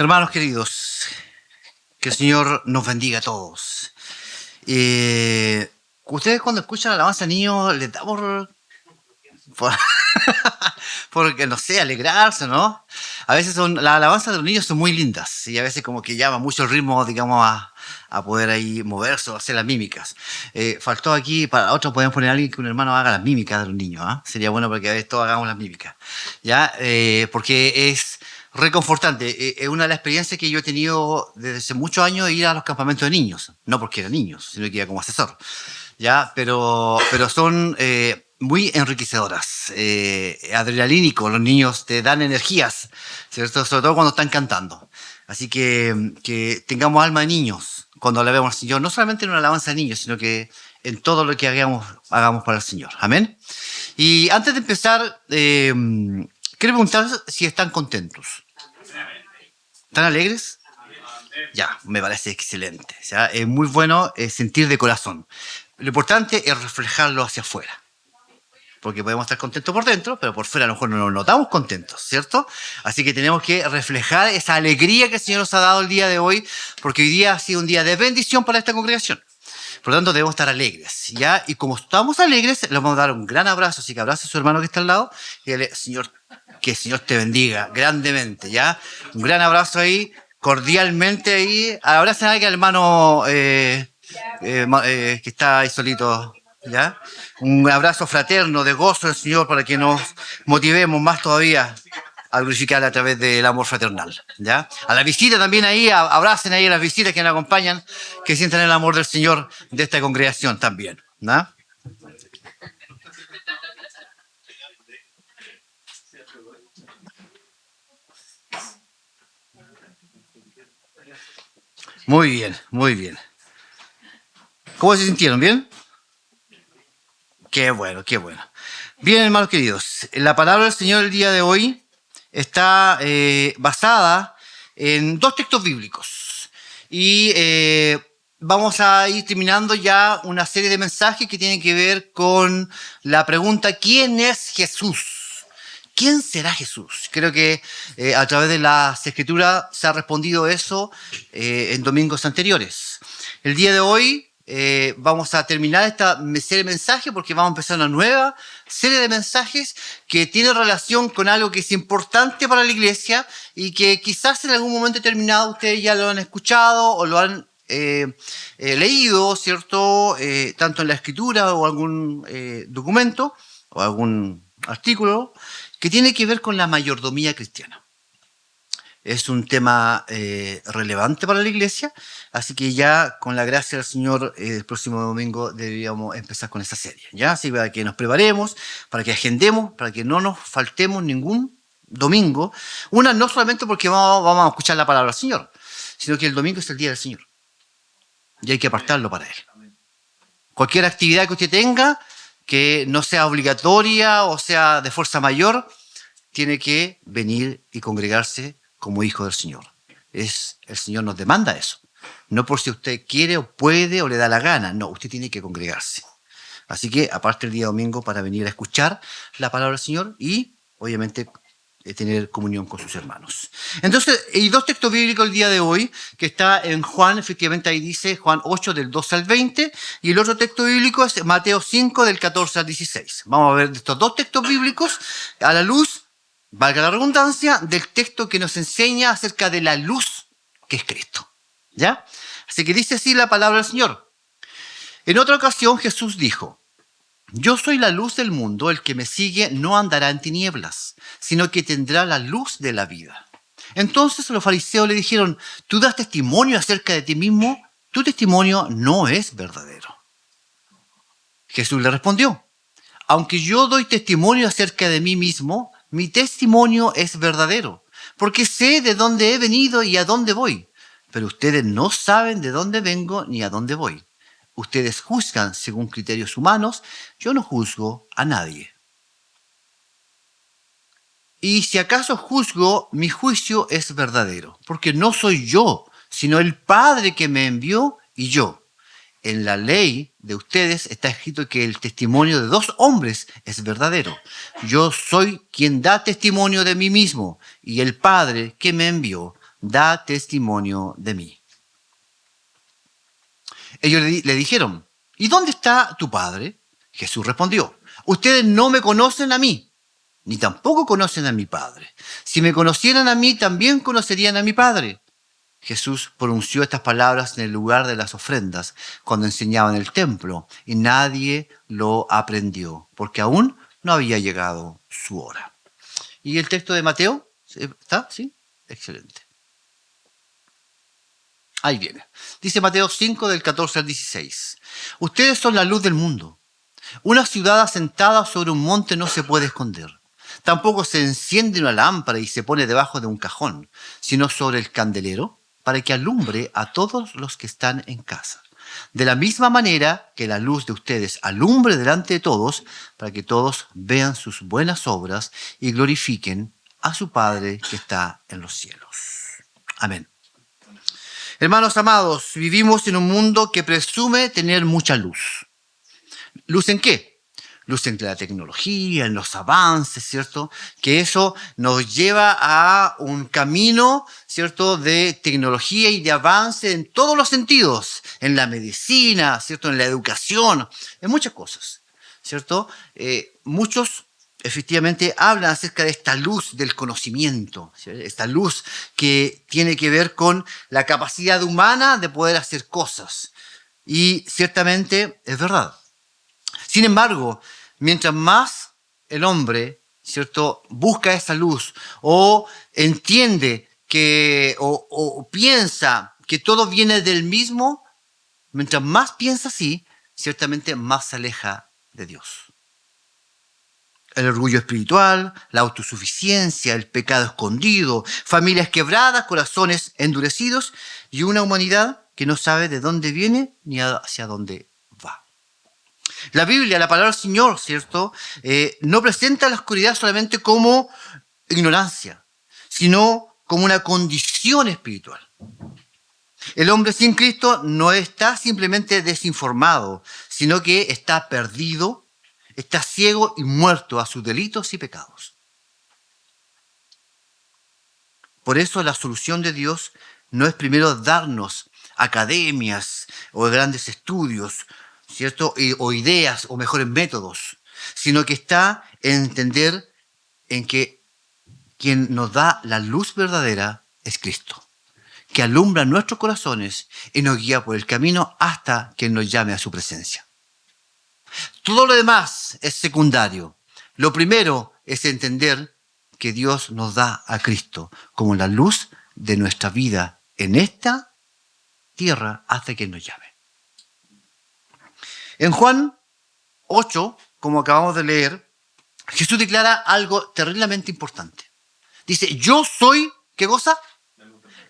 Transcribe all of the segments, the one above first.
Hermanos queridos, que el Señor nos bendiga a todos. Ustedes cuando escuchan alabanza a niños les da por porque no sé, alegrarse, ¿no? A veces las alabanzas de los niños son muy lindas y a veces como que llama mucho el ritmo, digamos, a poder ahí moverse o hacer las mímicas. Faltó aquí, para otros podemos poner a alguien que un hermano haga las mímicas de los niños, ¿ah? Sería bueno porque a veces todos hagamos las mímicas, ¿ya? Porque es reconfortante. Es una de las experiencias que yo he tenido desde hace muchos años de ir a los campamentos de niños. No porque eran niños, sino que iba como asesor. ¿Ya? Pero son muy enriquecedoras. Adrenalínico, los niños te dan energías, ¿cierto? Sobre todo cuando están cantando. Así que tengamos alma de niños cuando alabemos al Señor, no solamente en una alabanza de niños, sino que en todo lo que hagamos para el Señor. Amén. Y antes de empezar, quiero preguntar si están contentos. ¿Están alegres? Ya, me parece excelente. O sea, es muy bueno sentir de corazón. Lo importante es reflejarlo hacia afuera. Porque podemos estar contentos por dentro, pero por fuera a lo mejor no nos notamos contentos, ¿cierto? Así que tenemos que reflejar esa alegría que el Señor nos ha dado el día de hoy, porque hoy día ha sido un día de bendición para esta congregación. Por lo tanto, debemos estar alegres, ¿ya? Y como estamos alegres, le vamos a dar un gran abrazo, así que abrace a su hermano que está al lado y dile, Señor, que el Señor te bendiga grandemente, ¿ya? Un gran abrazo ahí, cordialmente ahí. Abracen a alguien, al hermano que está ahí solito, ¿ya? Un abrazo fraterno de gozo del Señor para que nos motivemos más todavía a glorificar a través del amor fraternal, ¿ya? A la visita también ahí, abracen ahí a las visitas que nos acompañan, que sientan el amor del Señor de esta congregación también, ¿no? Muy bien, muy bien. ¿Cómo se sintieron? ¿Bien? Qué bueno, qué bueno. Bien, hermanos queridos, la palabra del Señor el día de hoy está basada en dos textos bíblicos. Y vamos a ir terminando ya una serie de mensajes que tienen que ver con la pregunta, ¿quién es Jesús? ¿Quién será Jesús? Creo que a través de las Escrituras se ha respondido eso en domingos anteriores. El día de hoy vamos a terminar esta serie de mensajes porque vamos a empezar una nueva serie de mensajes que tiene relación con algo que es importante para la iglesia y que quizás en algún momento determinado ustedes ya lo han escuchado o lo han leído, ¿cierto? Tanto en la escritura o algún documento o algún artículo que tiene que ver con la mayordomía cristiana. Es un tema relevante para la iglesia, así que ya con la gracia del Señor el próximo domingo deberíamos empezar con esta serie, ¿ya? Así para que nos preparemos, para que agendemos, para que no nos faltemos ningún domingo. Una, no solamente porque vamos a escuchar la palabra del Señor, sino que el domingo es el día del Señor y hay que apartarlo para Él. Cualquier actividad que usted tenga que no sea obligatoria o sea de fuerza mayor, tiene que venir y congregarse como hijo del Señor. El Señor nos demanda eso. No por si usted quiere o puede o le da la gana. No, usted tiene que congregarse. Así que aparte el día domingo para venir a escuchar la palabra del Señor y obviamente tener comunión con sus hermanos. Entonces, hay dos textos bíblicos el día de hoy, que está en Juan, efectivamente ahí dice Juan 8 del 12 al 20, y el otro texto bíblico es Mateo 5 del 14 al 16. Vamos a ver estos dos textos bíblicos a la luz, valga la redundancia, del texto que nos enseña acerca de la luz que es Cristo. ¿Ya? Así que dice así la palabra del Señor. En otra ocasión Jesús dijo, yo soy la luz del mundo, el que me sigue no andará en tinieblas, sino que tendrá la luz de la vida. Entonces los fariseos le dijeron, tú das testimonio acerca de ti mismo, tu testimonio no es verdadero. Jesús le respondió, aunque yo doy testimonio acerca de mí mismo, mi testimonio es verdadero, porque sé de dónde he venido y a dónde voy, pero ustedes no saben de dónde vengo ni a dónde voy. Ustedes juzgan según criterios humanos, yo no juzgo a nadie. Y si acaso juzgo, mi juicio es verdadero, porque no soy yo, sino el Padre que me envió y yo. En la ley de ustedes está escrito que el testimonio de dos hombres es verdadero. Yo soy quien da testimonio de mí mismo, y el Padre que me envió da testimonio de mí. Ellos le dijeron, ¿y dónde está tu padre? Jesús respondió, ustedes no me conocen a mí, ni tampoco conocen a mi Padre. Si me conocieran a mí, también conocerían a mi Padre. Jesús pronunció estas palabras en el lugar de las ofrendas, cuando enseñaba en el templo, y nadie lo aprendió, porque aún no había llegado su hora. ¿Y el texto de Mateo? ¿Está? ¿Sí? Excelente. Ahí viene. Dice Mateo 5, del 14 al 16. Ustedes son la luz del mundo. Una ciudad asentada sobre un monte no se puede esconder. Tampoco se enciende una lámpara y se pone debajo de un cajón, sino sobre el candelero, para que alumbre a todos los que están en casa. De la misma manera que la luz de ustedes alumbre delante de todos, para que todos vean sus buenas obras y glorifiquen a su Padre que está en los cielos. Amén. Hermanos amados, vivimos en un mundo que presume tener mucha luz. ¿Luz en qué? Luz en la tecnología, en los avances, ¿cierto? Que eso nos lleva a un camino, ¿cierto?, de tecnología y de avance en todos los sentidos, en la medicina, ¿cierto?, en la educación, en muchas cosas, ¿cierto? Muchos efectivamente hablan acerca de esta luz del conocimiento, ¿cierto? Esta luz que tiene que ver con la capacidad humana de poder hacer cosas. Y ciertamente es verdad. Sin embargo, mientras más el hombre, ¿cierto?, busca esa luz o entiende que o piensa que todo viene del mismo, mientras más piensa así, ciertamente más se aleja de Dios. El orgullo espiritual, la autosuficiencia, el pecado escondido, familias quebradas, corazones endurecidos y una humanidad que no sabe de dónde viene ni hacia dónde va. La Biblia, la palabra del Señor, ¿cierto?, no presenta la oscuridad solamente como ignorancia, sino como una condición espiritual. El hombre sin Cristo no está simplemente desinformado, sino que está perdido, está ciego y muerto a sus delitos y pecados. Por eso la solución de Dios no es primero darnos academias o grandes estudios, ¿cierto?, o ideas o mejores métodos, sino que está en entender en que quien nos da la luz verdadera es Cristo, que alumbra nuestros corazones y nos guía por el camino hasta que nos llame a su presencia. Todo lo demás es secundario. Lo primero es entender que Dios nos da a Cristo como la luz de nuestra vida en esta tierra hasta que nos llame. En Juan 8, como acabamos de leer, Jesús declara algo terriblemente importante. Dice, yo soy, ¿qué cosa?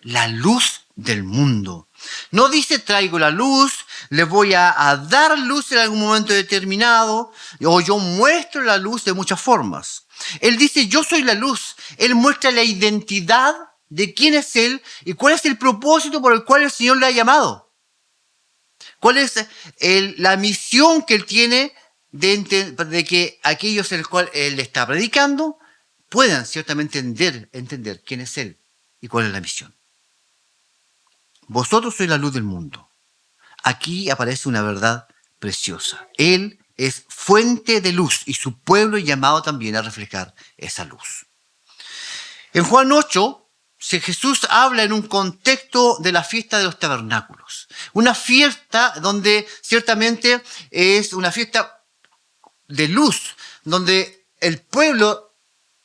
La luz del mundo. No dice traigo la luz, le voy a dar luz en algún momento determinado, o yo muestro la luz de muchas formas. Él dice yo soy la luz. Él muestra la identidad de quién es Él y cuál es el propósito por el cual el Señor le ha llamado. ¿Cuál es la misión que Él tiene de que aquellos en los cuales Él está predicando puedan ciertamente entender quién es Él y cuál es la misión? Vosotros sois la luz del mundo. Aquí aparece una verdad preciosa. Él es fuente de luz y su pueblo es llamado también a reflejar esa luz. En Juan 8, Jesús habla en un contexto de la fiesta de los tabernáculos. Una fiesta donde ciertamente es una fiesta de luz, donde el pueblo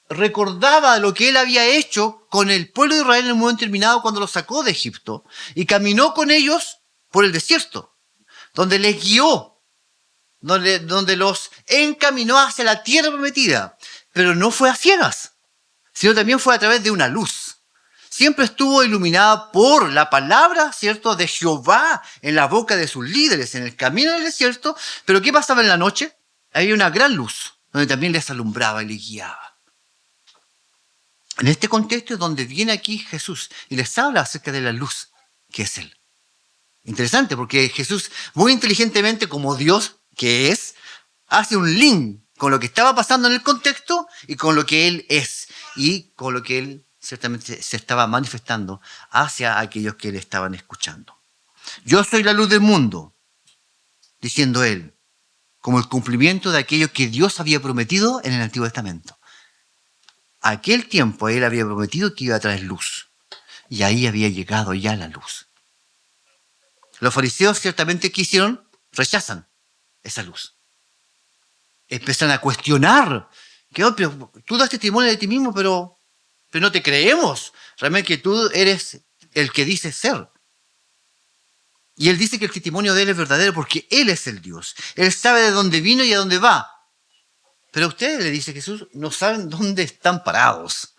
recordaba lo que él había hecho con el pueblo de Israel en un momento determinado cuando lo sacó de Egipto y caminó con ellos por el desierto, donde les guió, donde los encaminó hacia la tierra prometida, pero no fue a ciegas, sino también fue a través de una luz. Siempre estuvo iluminada por la palabra, ¿cierto?, de Jehová en la boca de sus líderes en el camino del desierto, pero ¿qué pasaba en la noche? Había una gran luz, donde también les alumbraba y les guiaba. En este contexto es donde viene aquí Jesús y les habla acerca de la luz que es Él. Interesante, porque Jesús, muy inteligentemente como Dios que es, hace un link con lo que estaba pasando en el contexto y con lo que Él es y con lo que Él ciertamente se estaba manifestando hacia aquellos que le estaban escuchando. Yo soy la luz del mundo, diciendo él, como el cumplimiento de aquello que Dios había prometido en el Antiguo Testamento. Aquel tiempo él había prometido que iba a traer luz, y ahí había llegado ya la luz. Los fariseos ciertamente, ¿qué hicieron? Rechazan esa luz. Empiezan a cuestionar. Pero tú das testimonio de ti mismo, pero no te creemos. Realmente que tú eres el que dices ser. Y él dice que el testimonio de él es verdadero porque él es el Dios. Él sabe de dónde vino y a dónde va. Pero ustedes, le dice Jesús, no saben dónde están parados.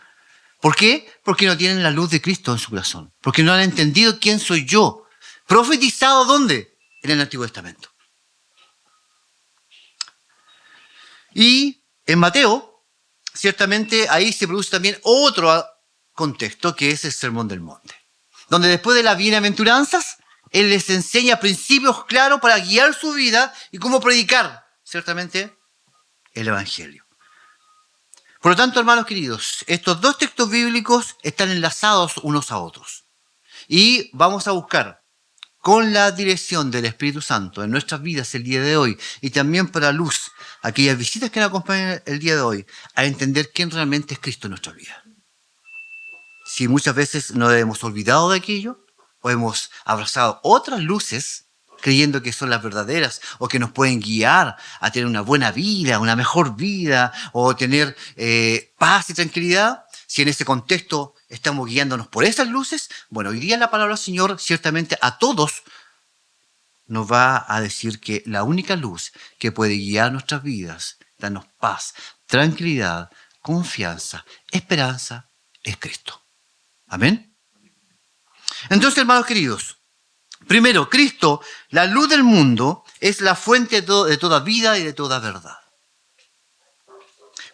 ¿Por qué? Porque no tienen la luz de Cristo en su corazón. Porque no han entendido quién soy yo. ¿Profetizado dónde? En el Antiguo Testamento. Y en Mateo, ciertamente ahí se produce también otro contexto que es el Sermón del Monte. Donde después de las bienaventuranzas, él les enseña principios claros para guiar su vida y cómo predicar, ciertamente, el Evangelio. Por lo tanto, hermanos queridos, estos dos textos bíblicos están enlazados unos a otros. Y vamos a buscar, con la dirección del Espíritu Santo en nuestras vidas el día de hoy, y también para luz, aquellas visitas que nos acompañan el día de hoy, a entender quién realmente es Cristo en nuestra vida. Si muchas veces nos hemos olvidado de aquello, o hemos abrazado otras luces, creyendo que son las verdaderas o que nos pueden guiar a tener una buena vida, una mejor vida o tener paz y tranquilidad, si en ese contexto estamos guiándonos por esas luces, bueno, hoy día la palabra del Señor ciertamente a todos nos va a decir que la única luz que puede guiar nuestras vidas, darnos paz, tranquilidad, confianza, esperanza, es Cristo. Amén. Entonces, hermanos queridos, primero, Cristo, la luz del mundo, es la fuente de toda vida y de toda verdad.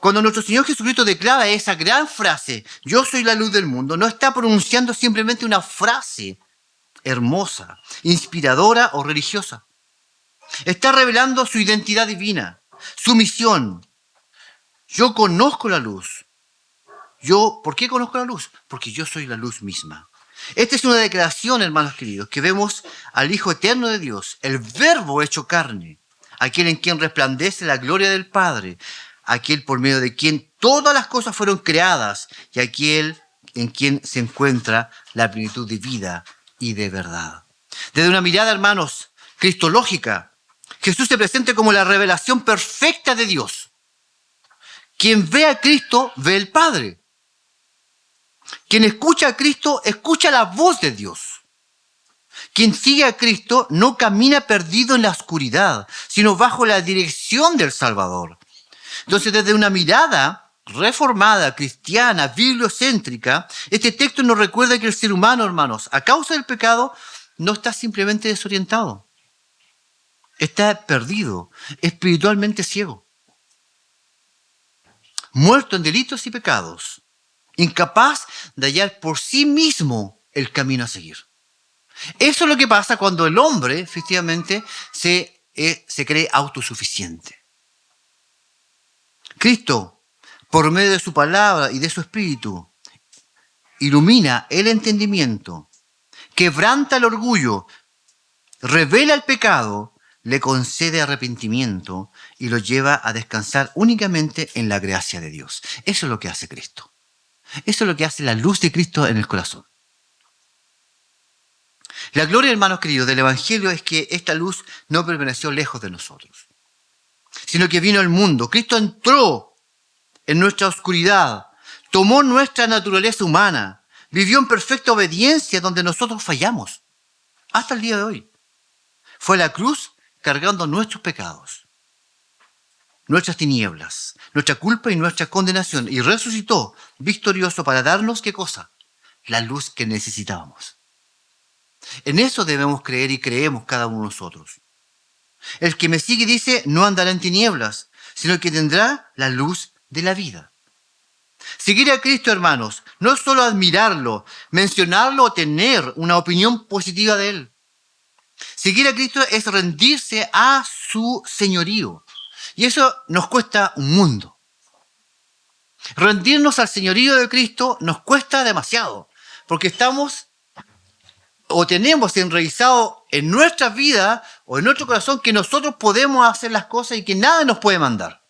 Cuando nuestro Señor Jesucristo declara esa gran frase, yo soy la luz del mundo, no está pronunciando simplemente una frase hermosa, inspiradora o religiosa. Está revelando su identidad divina, su misión. Yo conozco la luz. ¿Por qué conozco la luz? Porque yo soy la luz misma. Esta es una declaración, hermanos queridos, que vemos al Hijo eterno de Dios, el Verbo hecho carne, aquel en quien resplandece la gloria del Padre, aquel por medio de quien todas las cosas fueron creadas y aquel en quien se encuentra la plenitud de vida y de verdad. Desde una mirada, hermanos, cristológica, Jesús se presenta como la revelación perfecta de Dios. Quien ve a Cristo, ve al Padre. Quien escucha a Cristo, escucha la voz de Dios. Quien sigue a Cristo no camina perdido en la oscuridad, sino bajo la dirección del Salvador. Entonces, desde una mirada reformada, cristiana, bibliocéntrica, este texto nos recuerda que el ser humano, hermanos, a causa del pecado, no está simplemente desorientado. Está perdido, espiritualmente ciego. Muerto en delitos y pecados. Incapaz de hallar por sí mismo el camino a seguir. Eso es lo que pasa cuando el hombre, efectivamente, se cree autosuficiente. Cristo, por medio de su palabra y de su espíritu, ilumina el entendimiento, quebranta el orgullo, revela el pecado, le concede arrepentimiento y lo lleva a descansar únicamente en la gracia de Dios. Eso es lo que hace Cristo. Eso es lo que hace la luz de Cristo en el corazón. La gloria, hermanos queridos, del Evangelio es que esta luz no permaneció lejos de nosotros, sino que vino al mundo. Cristo entró en nuestra oscuridad, tomó nuestra naturaleza humana, vivió en perfecta obediencia donde nosotros fallamos, hasta el día de hoy. Fue a la cruz cargando nuestros pecados, nuestras tinieblas, nuestra culpa y nuestra condenación, y resucitó victorioso para darnos, ¿qué cosa? La luz que necesitábamos. En eso debemos creer y creemos cada uno de nosotros. El que me sigue, dice, no andará en tinieblas, sino que tendrá la luz de la vida. Seguir a Cristo, hermanos, no es solo admirarlo, mencionarlo o tener una opinión positiva de Él. Seguir a Cristo es rendirse a su señorío. Y eso nos cuesta un mundo. Rendirnos al señorío de Cristo nos cuesta demasiado, porque estamos o tenemos enraizado en nuestra vida o en nuestro corazón que nosotros podemos hacer las cosas y que nada nos puede mandar.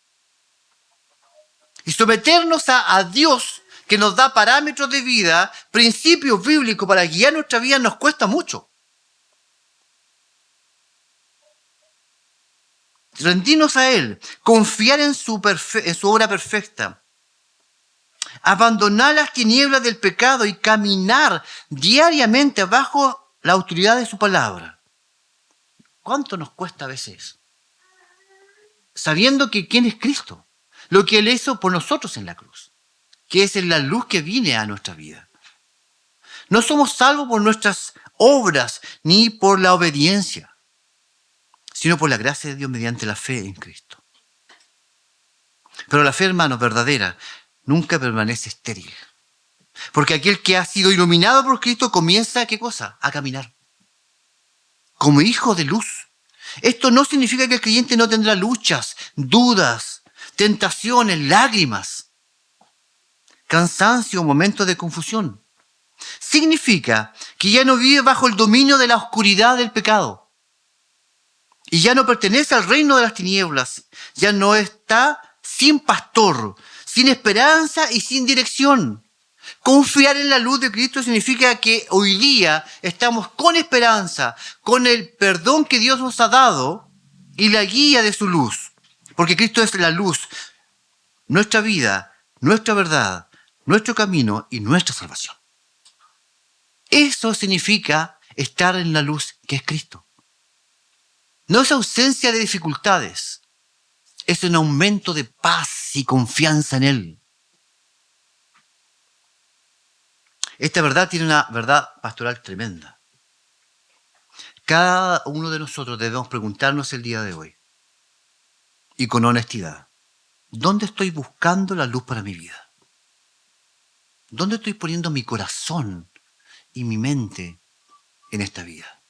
Y someternos a Dios, que nos da parámetros de vida, principios bíblicos para guiar nuestra vida, nos cuesta mucho. Rendirnos a Él, confiar en su obra perfecta, abandonar las tinieblas del pecado y caminar diariamente bajo la autoridad de su palabra. ¿Cuánto nos cuesta a veces? Sabiendo que quién es Cristo, lo que Él hizo por nosotros en la cruz, que es la luz que viene a nuestra vida. No somos salvos por nuestras obras ni por la obediencia, sino por la gracia de Dios mediante la fe en Cristo. Pero la fe, hermanos, verdadera, nunca permanece estéril. Porque aquel que ha sido iluminado por Cristo comienza, ¿qué cosa? A caminar. Como hijo de luz. Esto no significa que el creyente no tendrá luchas, dudas, tentaciones, lágrimas, cansancio, momentos de confusión. Significa que ya no vive bajo el dominio de la oscuridad del pecado. Y ya no pertenece al reino de las tinieblas. Ya no está sin pastor, sin esperanza y sin dirección. Confiar en la luz de Cristo significa que hoy día estamos con esperanza, con el perdón que Dios nos ha dado y la guía de su luz. Porque Cristo es la luz, nuestra vida, nuestra verdad, nuestro camino y nuestra salvación. Eso significa estar en la luz que es Cristo. No es ausencia de dificultades, es un aumento de paz y confianza en Él. Esta verdad tiene una verdad pastoral tremenda. Cada uno de nosotros debemos preguntarnos el día de hoy, y con honestidad, ¿dónde estoy buscando la luz para mi vida? ¿Dónde estoy poniendo mi corazón y mi mente en esta vida?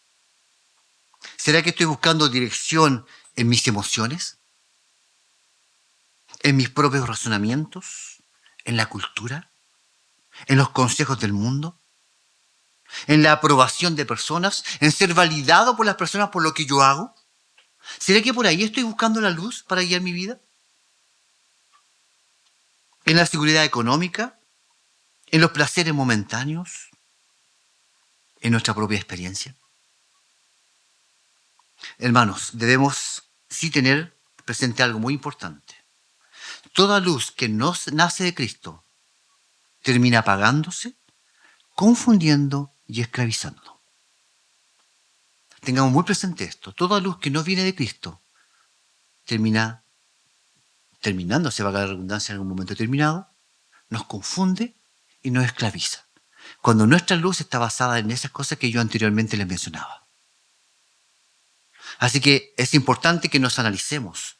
¿Será que estoy buscando dirección en mis emociones? ¿En mis propios razonamientos? ¿En la cultura? ¿En los consejos del mundo? ¿En la aprobación de personas? ¿En ser validado por las personas por lo que yo hago? ¿Será que por ahí estoy buscando la luz para guiar mi vida? ¿En la seguridad económica? ¿En los placeres momentáneos? ¿En nuestra propia experiencia? Hermanos, debemos sí tener presente algo muy importante. Toda luz que no nace de Cristo termina apagándose, confundiendo y esclavizando. Tengamos muy presente esto. Toda luz que no viene de Cristo terminándose, valga la redundancia en algún momento determinado, nos confunde y nos esclaviza. Cuando nuestra luz está basada en esas cosas que yo anteriormente les mencionaba. Así que es importante que nos analicemos,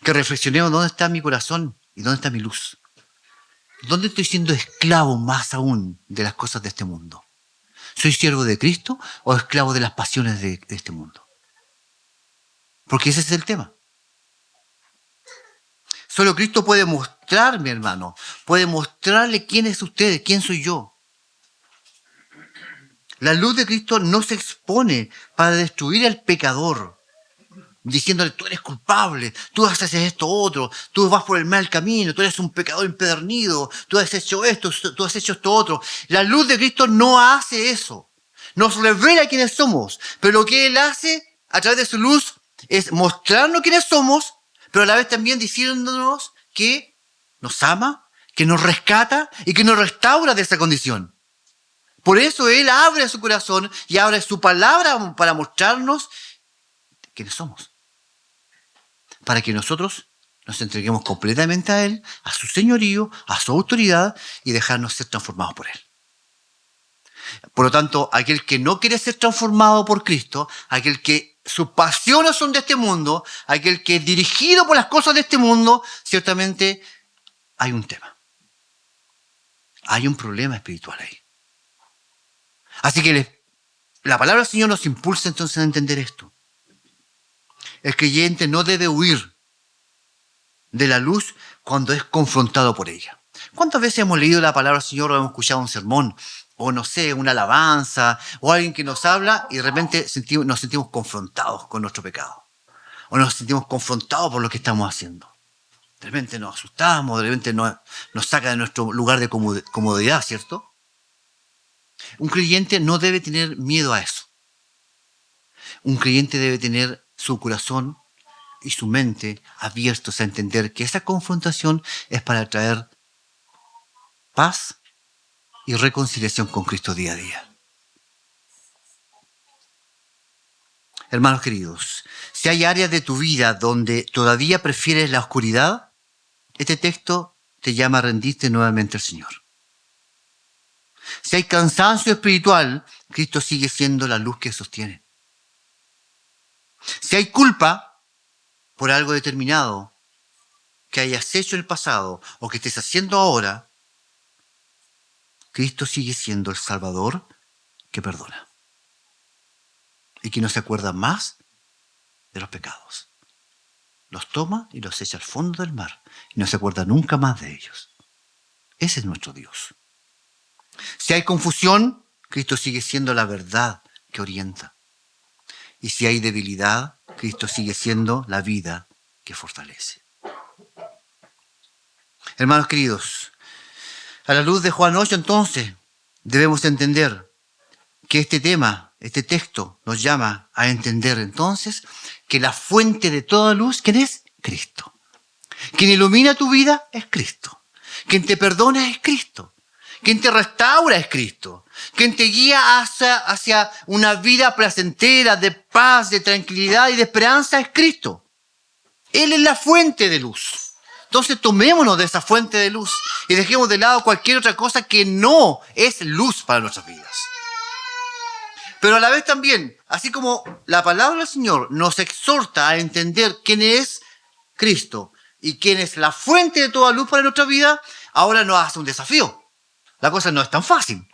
que reflexionemos dónde está mi corazón y dónde está mi luz. ¿Dónde estoy siendo esclavo más aún de las cosas de este mundo? ¿Soy siervo de Cristo o esclavo de las pasiones de este mundo? Porque ese es el tema. Solo Cristo puede mostrarme, hermano, puede mostrarle quién es usted, quién soy yo. La luz de Cristo no se expone para destruir al pecador, diciéndole, tú eres culpable, tú haces esto otro, tú vas por el mal camino, tú eres un pecador empedernido, tú has hecho esto, tú has hecho esto otro. La luz de Cristo no hace eso. Nos revela quiénes somos, pero lo que Él hace a través de su luz es mostrarnos quiénes somos, pero a la vez también diciéndonos que nos ama, que nos rescata y que nos restaura de esa condición. Por eso Él abre su corazón y abre su palabra para mostrarnos quiénes somos. Para que nosotros nos entreguemos completamente a Él, a su señorío, a su autoridad y dejarnos ser transformados por Él. Por lo tanto, aquel que no quiere ser transformado por Cristo, aquel que sus pasiones son de este mundo, aquel que es dirigido por las cosas de este mundo, ciertamente hay un tema. Hay un problema espiritual ahí. Así que la palabra del Señor nos impulsa entonces a entender esto. El creyente no debe huir de la luz cuando es confrontado por ella. ¿Cuántas veces hemos leído la palabra del Señor o hemos escuchado un sermón? O no sé, una alabanza, o alguien que nos habla y de repente nos sentimos confrontados con nuestro pecado. O nos sentimos confrontados por lo que estamos haciendo. De repente nos asustamos, de repente nos saca de nuestro lugar de comodidad, ¿cierto? Un creyente no debe tener miedo a eso. Un creyente debe tener su corazón y su mente abiertos a entender que esa confrontación es para traer paz y reconciliación con Cristo día a día. Hermanos queridos, si hay áreas de tu vida donde todavía prefieres la oscuridad, este texto te llama a rendirte nuevamente al Señor. Si hay cansancio espiritual, Cristo sigue siendo la luz que sostiene. Si hay culpa por algo determinado que hayas hecho en el pasado o que estés haciendo ahora, Cristo sigue siendo el Salvador que perdona y que no se acuerda más de los pecados. Los toma y los echa al fondo del mar y no se acuerda nunca más de ellos. Ese es nuestro Dios. Si hay confusión, Cristo sigue siendo la verdad que orienta. Y si hay debilidad, Cristo sigue siendo la vida que fortalece. Hermanos queridos, a la luz de Juan 8, entonces, debemos entender que este tema, este texto, nos llama a entender entonces que la fuente de toda luz, ¿quién es? Cristo. Quien ilumina tu vida es Cristo. Quien te perdona es Cristo. Quien te restaura es Cristo. Quien te guía hacia una vida placentera, de paz, de tranquilidad y de esperanza es Cristo. Él es la fuente de luz. Entonces tomémonos de esa fuente de luz y dejemos de lado cualquier otra cosa que no es luz para nuestras vidas. Pero a la vez también, así como la palabra del Señor nos exhorta a entender quién es Cristo y quién es la fuente de toda luz para nuestra vida, ahora nos hace un desafío. La cosa no es tan fácil.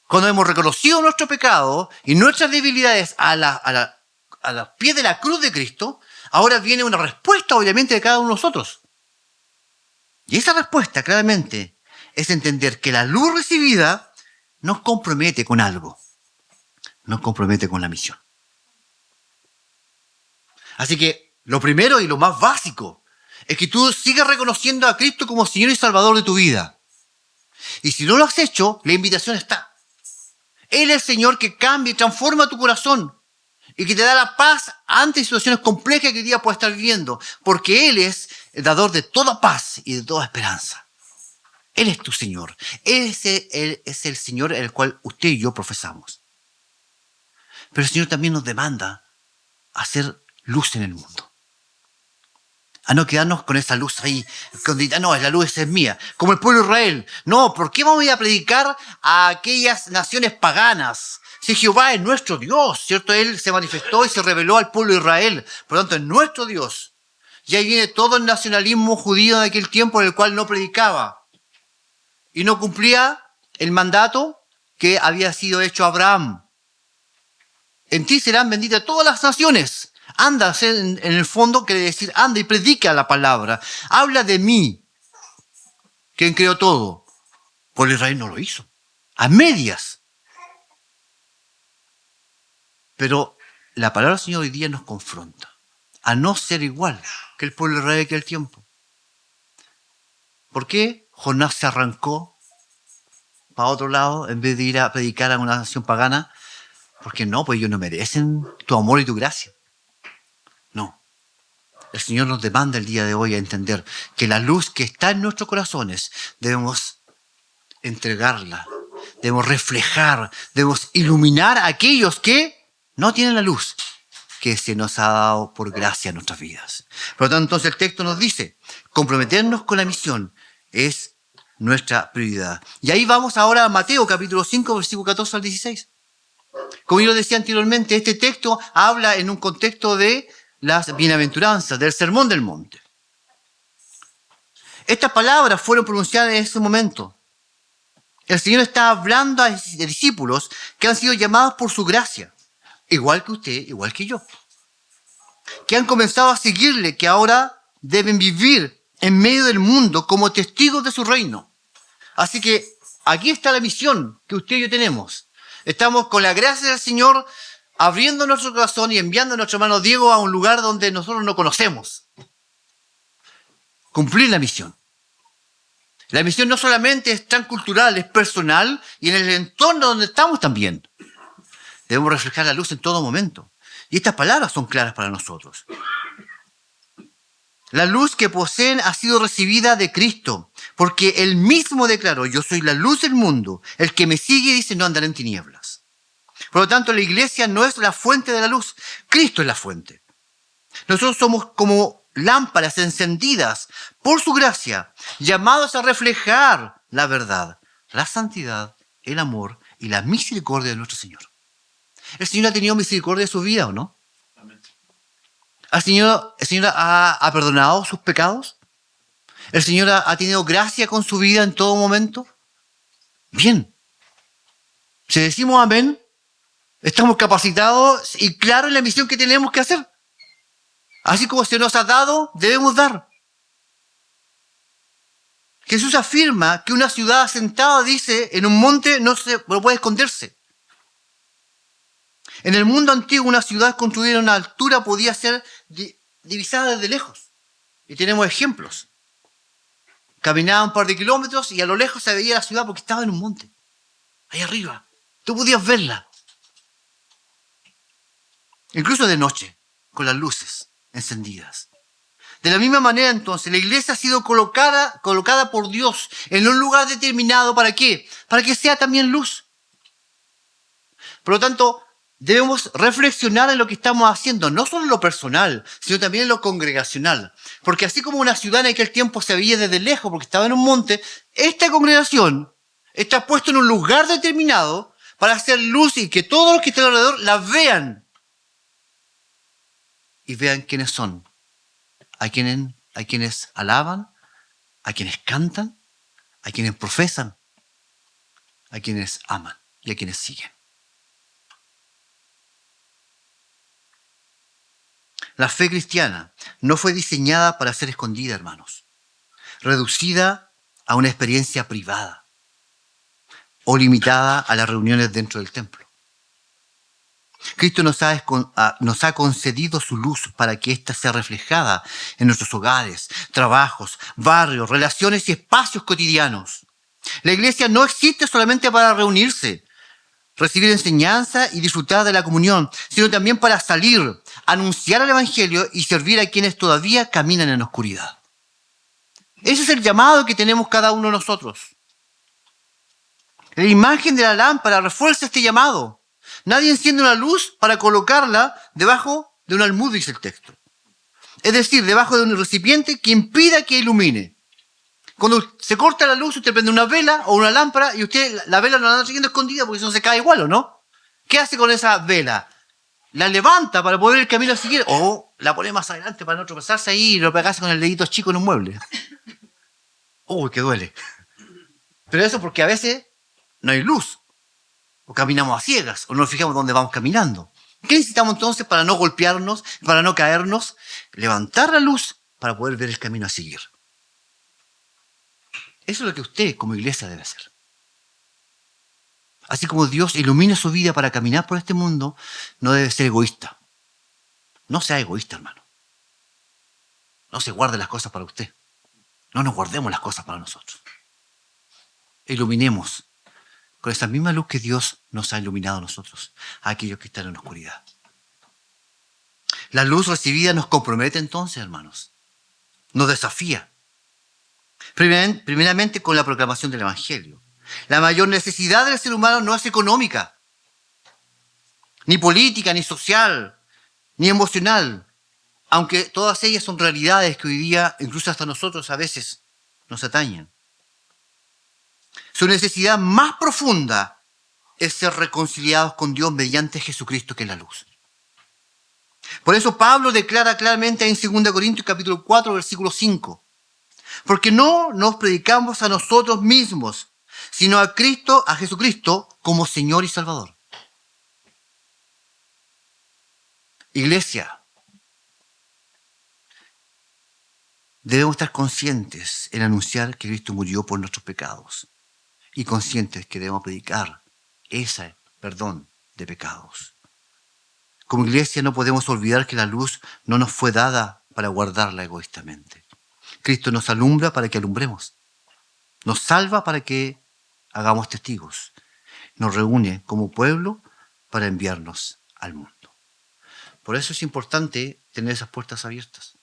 Cuando hemos reconocido nuestro pecado y nuestras debilidades a los pies de la cruz de Cristo, ahora viene una respuesta, obviamente, de cada uno de nosotros. Y esa respuesta, claramente, es entender que la luz recibida nos compromete con algo. Nos compromete con la misión. Así que lo primero y lo más básico es que tú sigas reconociendo a Cristo como Señor y Salvador de tu vida. Y si no lo has hecho, la invitación está. Él es el Señor que cambia y transforma tu corazón y que te da la paz ante situaciones complejas que hoy día puedes estar viviendo, porque Él es el dador de toda paz y de toda esperanza. Él es tu Señor. Él es el Señor el cual usted y yo profesamos. Pero el Señor también nos demanda hacer luz en el mundo. A no quedarnos con esa luz ahí, escondida. No, la luz esa es mía. Como el pueblo de Israel. No, ¿por qué vamos a ir a predicar a aquellas naciones paganas? Si Jehová es nuestro Dios, ¿cierto? Él se manifestó y se reveló al pueblo de Israel. Por lo tanto, es nuestro Dios. Y ahí viene todo el nacionalismo judío de aquel tiempo en el cual no predicaba. Y no cumplía el mandato que había sido hecho a Abraham. En ti serán benditas todas las naciones. Anda, en el fondo quiere decir, anda y predica la palabra. Habla de mí, quien creó todo. Por Israel no lo hizo. A medias. Pero la palabra del Señor hoy día nos confronta a no ser igual que el pueblo de Israel de aquel tiempo. ¿Por qué Jonás se arrancó para otro lado en vez de ir a predicar a una nación pagana? Porque no, pues ellos no merecen tu amor y tu gracia. No. El Señor nos demanda el día de hoy a entender que la luz que está en nuestros corazones debemos entregarla, debemos reflejar, debemos iluminar a aquellos que no tienen la luz que se nos ha dado por gracia en nuestras vidas. Por lo tanto, entonces el texto nos dice, comprometernos con la misión es nuestra prioridad. Y ahí vamos ahora a Mateo capítulo 5, versículo 14 al 16. Como yo lo decía anteriormente, este texto habla en un contexto de las bienaventuranzas, del sermón del monte. Estas palabras fueron pronunciadas en ese momento. El Señor está hablando a discípulos que han sido llamados por su gracia, igual que usted, igual que yo, que han comenzado a seguirle, que ahora deben vivir en medio del mundo como testigos de su reino. Así que aquí está la misión que usted y yo tenemos. Estamos con la gracia del Señor abriendo nuestro corazón y enviando a nuestro hermano Diego a un lugar donde nosotros no conocemos. Cumplir la misión. La misión no solamente es tan cultural, es personal y en el entorno donde estamos también. Debemos reflejar la luz en todo momento. Y estas palabras son claras para nosotros. La luz que poseen ha sido recibida de Cristo, porque Él mismo declaró, yo soy la luz del mundo. El que me sigue dice, no andará en tinieblas. Por lo tanto, la iglesia no es la fuente de la luz, Cristo es la fuente. Nosotros somos como lámparas encendidas por su gracia, llamados a reflejar la verdad, la santidad, el amor y la misericordia de nuestro Señor. ¿El Señor ha tenido misericordia de su vida o no? ¿El Señor ha perdonado sus pecados? ¿El Señor ha tenido gracia con su vida en todo momento? Bien. Si decimos amén, estamos capacitados y claros en la misión que tenemos que hacer. Así como se nos ha dado, debemos dar. Jesús afirma que una ciudad asentada, dice, en un monte no puede esconderse. En el mundo antiguo, una ciudad construida en una altura podía ser divisada desde lejos. Y tenemos ejemplos. Caminaba un par de kilómetros y a lo lejos se veía la ciudad porque estaba en un monte. Ahí arriba. Tú podías verla. Incluso de noche, con las luces encendidas. De la misma manera, entonces, la iglesia ha sido colocada por Dios en un lugar determinado. ¿Para qué? Para que sea también luz. Por lo tanto, debemos reflexionar en lo que estamos haciendo, no solo en lo personal, sino también en lo congregacional. Porque así como una ciudad en aquel tiempo se veía desde lejos porque estaba en un monte, esta congregación está puesta en un lugar determinado para hacer luz y que todos los que están alrededor la vean. Y vean quiénes son. Hay quienes alaban, hay quienes cantan, hay quienes profesan, hay quienes aman y hay quienes siguen. La fe cristiana no fue diseñada para ser escondida, hermanos, reducida a una experiencia privada o limitada a las reuniones dentro del templo. Cristo nos ha concedido su luz para que ésta sea reflejada en nuestros hogares, trabajos, barrios, relaciones y espacios cotidianos. La iglesia no existe solamente para reunirse, recibir enseñanza y disfrutar de la comunión, sino también para salir, anunciar el evangelio y servir a quienes todavía caminan en la oscuridad. Ese es el llamado que tenemos cada uno de nosotros. La imagen de la lámpara refuerza este llamado. Nadie enciende una luz para colocarla debajo de un almud, dice el texto. Es decir, debajo de un recipiente que impida que ilumine. Cuando se corta la luz, usted prende una vela o una lámpara y usted la vela no la anda siguiendo escondida porque si no se cae igual, ¿o no? ¿Qué hace con esa vela? La levanta para poder ver el camino a seguir o la pone más adelante para no tropezarse ahí y lo pegarse con el dedito chico en un mueble. Uy, que duele. Pero eso porque a veces no hay luz. O caminamos a ciegas, o no nos fijamos dónde vamos caminando. ¿Qué necesitamos entonces para no golpearnos, para no caernos? Levantar la luz para poder ver el camino a seguir. Eso es lo que usted como iglesia debe hacer. Así como Dios ilumina su vida para caminar por este mundo, no debe ser egoísta. No sea egoísta, hermano. No se guarde las cosas para usted. No nos guardemos las cosas para nosotros. Iluminemos con esa misma luz que Dios nos ha iluminado a nosotros, a aquellos que están en la oscuridad. La luz recibida nos compromete entonces, hermanos. Nos desafía. Primeramente con la proclamación del Evangelio. La mayor necesidad del ser humano no es económica, ni política, ni social, ni emocional, aunque todas ellas son realidades que hoy día, incluso hasta nosotros a veces, nos atañen. Su necesidad más profunda es ser reconciliados con Dios mediante Jesucristo, que es la luz. Por eso Pablo declara claramente en 2 Corintios capítulo 4, versículo 5. Porque no nos predicamos a nosotros mismos, sino a Cristo, a Jesucristo, como Señor y Salvador. Iglesia, Debemos estar conscientes en anunciar que Cristo murió por nuestros pecados y conscientes que debemos predicar ese perdón de pecados. Como iglesia no podemos olvidar que la luz no nos fue dada para guardarla egoístamente. Cristo nos alumbra para que alumbremos. Nos salva para que hagamos testigos. Nos reúne como pueblo para enviarnos al mundo. Por eso es importante tener esas puertas abiertas.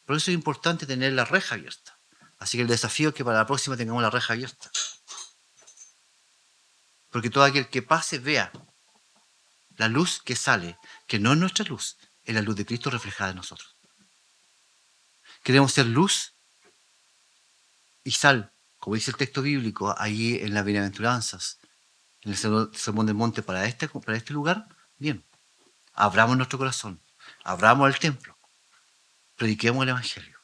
Por eso es importante tener la reja abierta. Así que el desafío es que para la próxima tengamos la reja abierta. Porque todo aquel que pase vea la luz que sale, que no es nuestra luz, es la luz de Cristo reflejada en nosotros. Queremos ser luz y sal, como dice el texto bíblico, ahí en las bienaventuranzas, en el sermón del monte para este lugar. Bien, abramos nuestro corazón, abramos el templo, prediquemos el evangelio.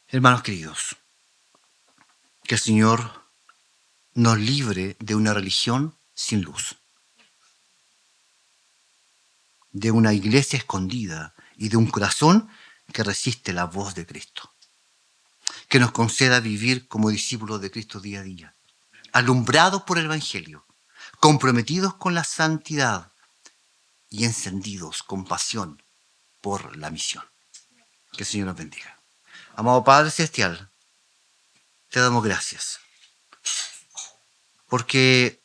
Hermanos queridos, que el Señor nos libre de una religión sin luz, de una iglesia escondida y de un corazón que resiste la voz de Cristo. Que nos conceda vivir como discípulos de Cristo día a día, alumbrados por el evangelio, comprometidos con la santidad y encendidos con pasión por la misión. Que el Señor nos bendiga. Amado Padre Celestial, te damos gracias porque